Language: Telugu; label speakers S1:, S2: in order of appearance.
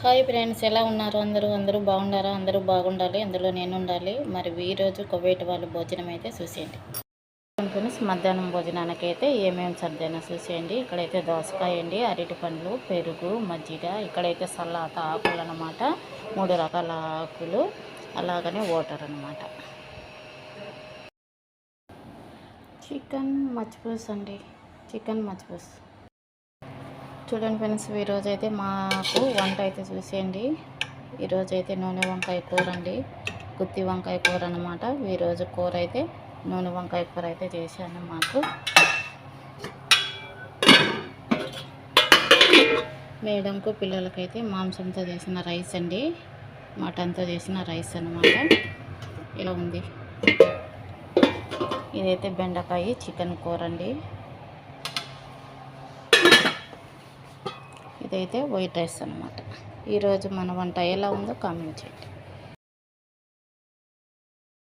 S1: హాయ్ ఫ్రెండ్స్, ఎలా ఉన్నారు? అందరూ బాగుండారా? అందరూ బాగుండాలి, అందులో నేను ఉండాలి. మరి ఈరోజు కువైట్ వాళ్ళు భోజనం అయితే చూసేయండి ఫ్రెండ్స్. మధ్యాహ్నం భోజనానికి అయితే ఏమేమి సర్దైనా చూసేయండి. ఇక్కడైతే దోసకాయ అండి, అరటి పండ్లు, పెరుగు, మజ్జిగ. ఇక్కడైతే సల్లాత ఆకులు అన్నమాట, 3 రకాల ఆకులు, అలాగనే వాటర్ అన్నమాట. చికెన్ మచ్చిపూస్ అండి, చికెన్ మచ్చిపూస్. చూడండి ఫ్రెండ్స్, ఈరోజు అయితే మాకు వంట అయితే చూసేయండి. ఈరోజు అయితే నూనె వంకాయ కూర అండి, గుత్తి వంకాయ కూర అన్నమాట. ఈరోజు కూర అయితే నూనె వంకాయ కూర అయితే చేశాను. మాకు మేడంకు పిల్లలకైతే మాంసంతో చేసిన రైస్ అండి, మటన్తో చేసిన రైస్ అన్నమాట. ఇలా ఉంది. ఇదైతే బెండకాయ చికెన్ కూర అండి. ఇదైతే వైట్ రైస్ అన్నమాట. ఈరోజు మన వంట ఎలా ఉందో కామెంట్ చేయండి.